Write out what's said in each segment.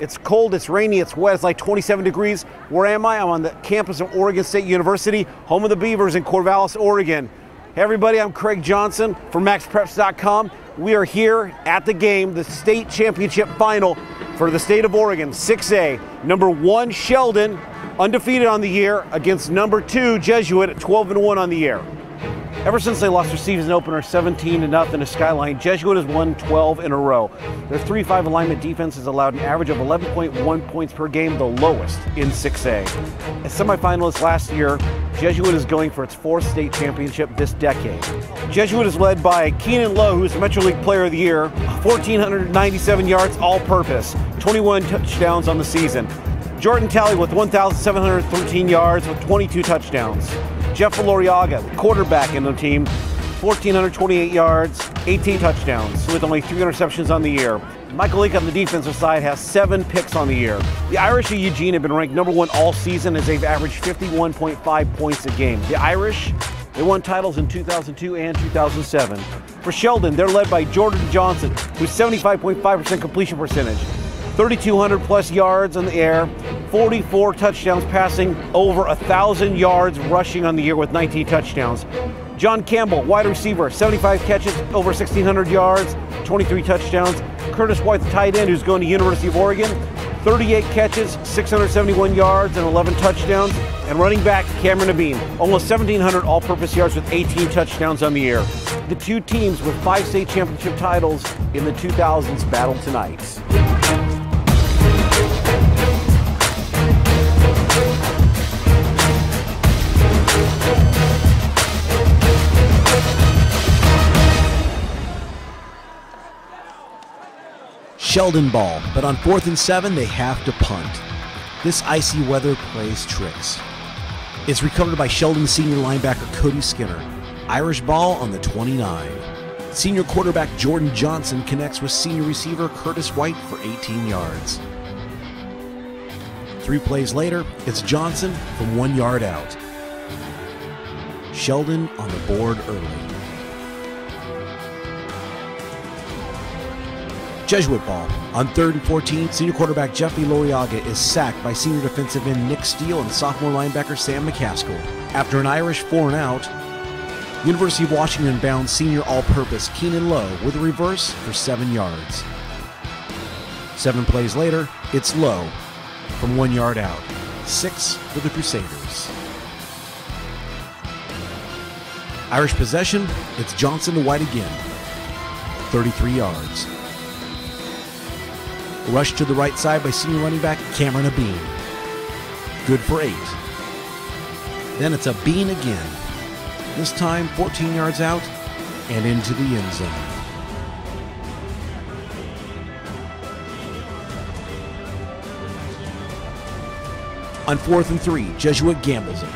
It's cold, it's rainy, it's wet, it's like 27 degrees. Where am I? I'm on the campus of Oregon State University, home of the Beavers in Corvallis, Oregon. Hey everybody, I'm Craig Johnson from MaxPreps.com. We are here at the game, the state championship final for the state of Oregon, 6A. Number 1, Sheldon, undefeated on the year, against number 2, Jesuit, at 12-1 on the year. Ever since they lost their season opener 17-0 to Skyline, Jesuit has won 12 in a row. Their 3-5 alignment defense has allowed an average of 11.1 points per game, the lowest in 6A. As semifinalists last year, Jesuit is going for its 4th state championship this decade. Jesuit is led by Keenan Lowe, who's the Metro League Player of the Year, 1,497 yards all-purpose, 21 touchdowns on the season. Jordan Talley with 1,713 yards with 22 touchdowns. Jeff Valoriaga, the quarterback in the team, 1,428 yards, 18 touchdowns, with only 3 interceptions on the year. Michael Leake on the defensive side has 7 picks on the year. The Irish of Eugene have been ranked number 1 all season as they've averaged 51.5 points a game. The Irish, they won titles in 2002 and 2007. For Sheldon, they're led by Jordan Johnson, who's 75.5% completion percentage, 3,200 plus yards in the air, 44 touchdowns passing, over 1,000 yards rushing on the year with 19 touchdowns. John Campbell, wide receiver, 75 catches, over 1,600 yards, 23 touchdowns. Curtis White, the tight end, who's going to University of Oregon, 38 catches, 671 yards, and 11 touchdowns. And running back, Cameron Abeen, almost 1,700 all-purpose yards with 18 touchdowns on the year. The two teams with 5 state championship titles in the 2000s battle tonight. Sheldon ball, but on 4th and 7, they have to punt. This icy weather plays tricks. It's recovered by Sheldon senior linebacker Cody Skinner. Irish ball on the 29. Senior quarterback Jordan Johnson connects with senior receiver Curtis White for 18 yards. 3 plays later, it's Johnson from 1 yard out. Sheldon on the board early. Jesuit ball. On 3rd and 14, senior quarterback Jeff Valoriaga is sacked by senior defensive end Nick Steele and sophomore linebacker Sam McCaskill. After an Irish 4-and-out, University of Washington bound senior all-purpose Keenan Lowe with a reverse for 7 yards. 7 plays later, it's Lowe from 1 yard out. 6 for the Crusaders. Irish possession, it's Johnson to White again. 33 yards. Rush to the right side by senior running back Cameron Abeen. Good for 8. Then it's Abeen again. This time 14 yards out and into the end zone. On 4th and 3, Jesuit gambles it.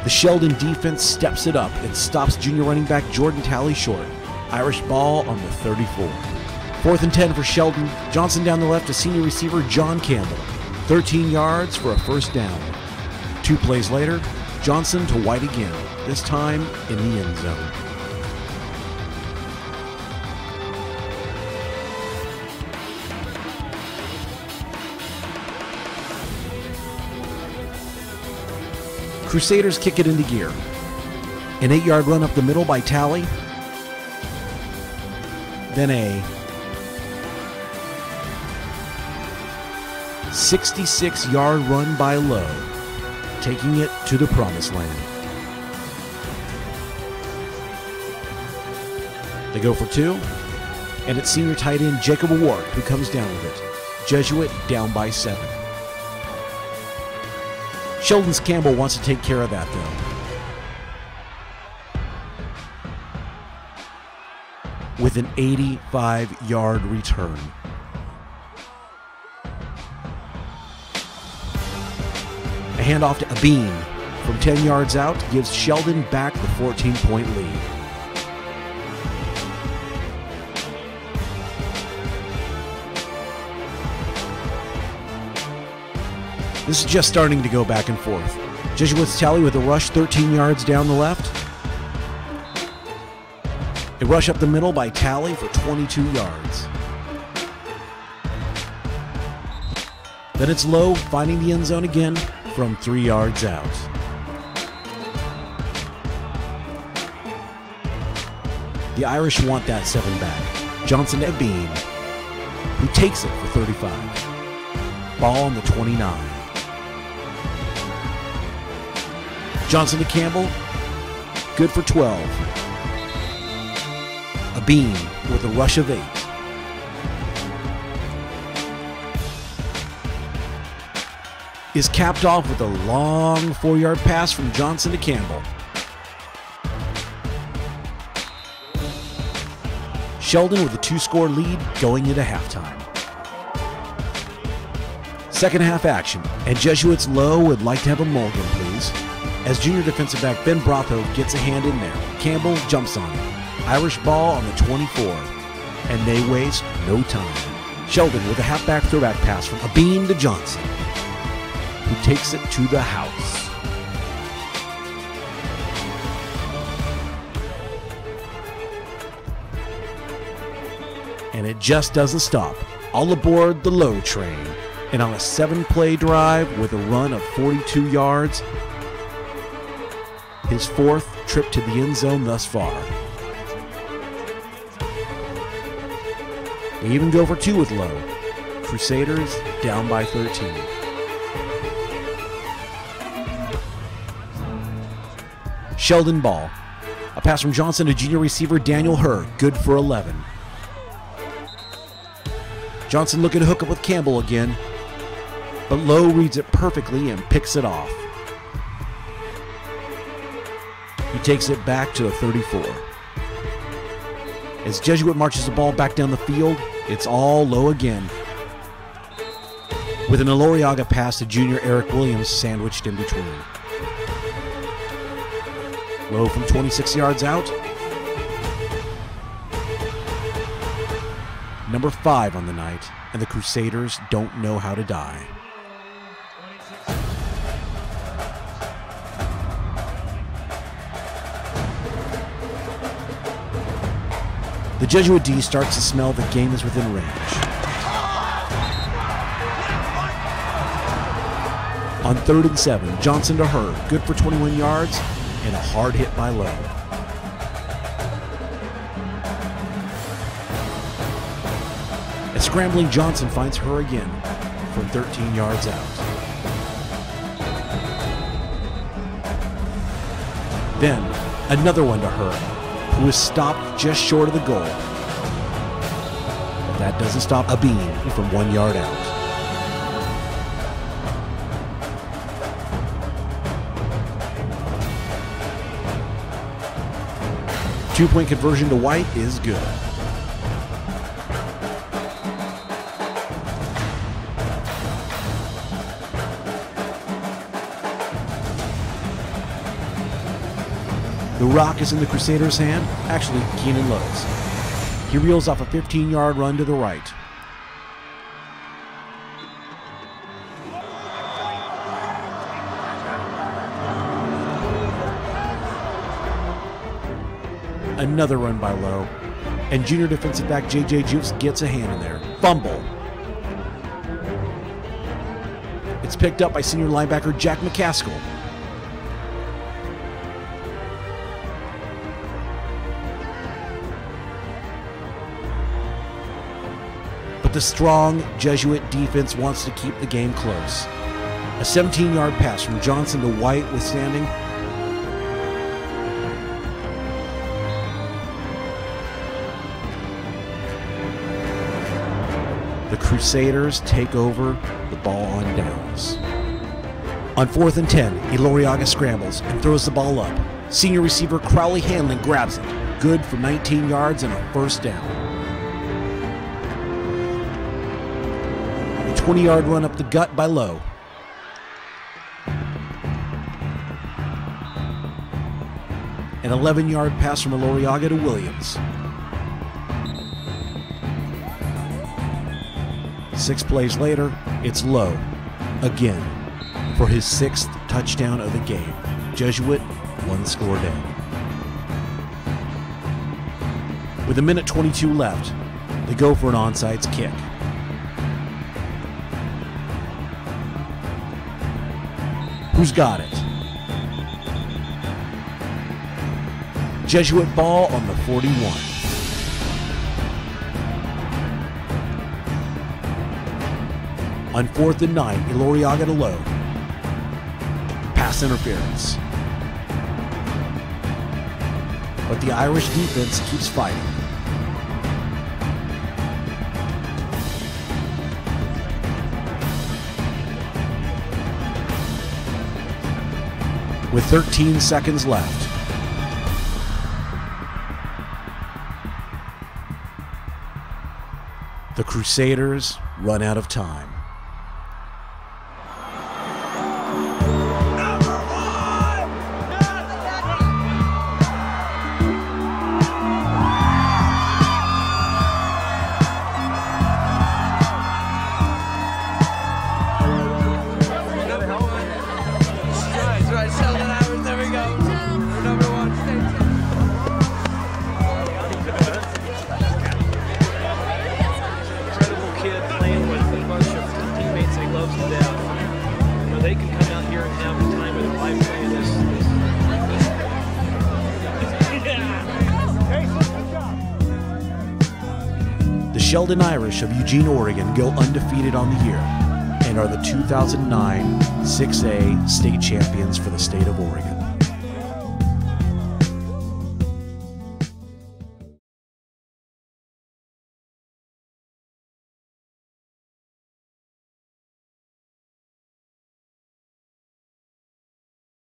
The Sheldon defense steps it up and stops junior running back Jordan Talley short. Irish ball on the 34. 4th and 10 for Sheldon. Johnson down the left to senior receiver John Campbell. 13 yards for a first down. 2 plays later, Johnson to White again, this time in the end zone. Crusaders kick it into gear. An 8-yard run up the middle by Talley. Then a 66-yard run by Lowe, taking it to the promised land. They go for 2, and it's senior tight end Jacob O'Rourke who comes down with it. Jesuit down by 7. Sheldon's Campbell wants to take care of that, though, with an 85-yard return. A handoff to Abeen from 10 yards out gives Sheldon back the 14-point lead. This is just starting to go back and forth. Jesuits Talley with a rush 13 yards down the left. A rush up the middle by Talley for 22 yards. Then it's Lowe finding the end zone again from 3 yards out. The Irish want that 7 back. Johnson to Bean, who takes it for 35. Ball on the 29. Johnson to Campbell, good for 12. A Bean with a rush of 8. Is capped off with a long 4-yard pass from Johnson to Campbell. Sheldon with a 2-score lead going into halftime. Second half action, and Jesuits Lowe would like to have a mulligan, please. As junior defensive back Ben Brotho gets a hand in there. Campbell jumps on it. Irish ball on the 24, and they waste no time. Sheldon with a halfback throwback pass from a Bean to Johnson, who takes it to the house. And it just doesn't stop. All aboard the Lowe train. And on a 7-play drive with a run of 42 yards, his 4th trip to the end zone thus far. They even go for 2 with Lowe. Crusaders down by 13. Sheldon ball. A pass from Johnson to junior receiver Daniel Herr, good for 11. Johnson looking to hook up with Campbell again, but Lowe reads it perfectly and picks it off. He takes it back to the 34. As Jesuit marches the ball back down the field, it's all Lowe again, with an Iloriaga pass to junior Eric Williams sandwiched in between. Lowe from 26 yards out. Number 5 on the night, and the Crusaders don't know how to die. The Jesuit D starts to smell the game is within range. On 3rd and 7, Johnson to Herr, good for 21 yards, and a hard hit by Lowe. A scrambling Johnson finds Herr again from 13 yards out. Then, another one to Herr, who is stopped just short of the goal. But that doesn't stop a Bean from 1 yard out. Two-point conversion to White is good. The rock is in the Crusaders' hand, actually Keenan Lowe's. He reels off a 15-yard run to the right. Another run by Lowe, and junior defensive back J.J. Jukes gets a hand in there. Fumble. It's picked up by senior linebacker Jack McCaskill. But the strong Jesuit defense wants to keep the game close. A 17-yard pass from Johnson to White withstanding. The Crusaders take over the ball on downs. On 4th and 10, Iloriaga scrambles and throws the ball up. Senior receiver Crowley Hanlon grabs it. Good for 19 yards and a first down. A 20-yard run up the gut by Lowe. An 11-yard pass from Iloriaga to Williams. 6 plays later, it's Lowe, again, for his 6th touchdown of the game. Jesuit 1 score down. With 1:22 left, they go for an onside kick. Who's got it? Jesuit ball on the 41. On 4th and 9, Iloriaga to low. Pass interference. But the Irish defense keeps fighting. With 13 seconds left, the Crusaders run out of time. Sheldon Irish, there we go. Number 1. Incredible kid playing with a bunch of teammates that he loves to death. You know, they can come out here and have the time of their life playing this. The Sheldon Irish of Eugene, Oregon go undefeated on the year and are the 2009 6A state champions for the state of Oregon.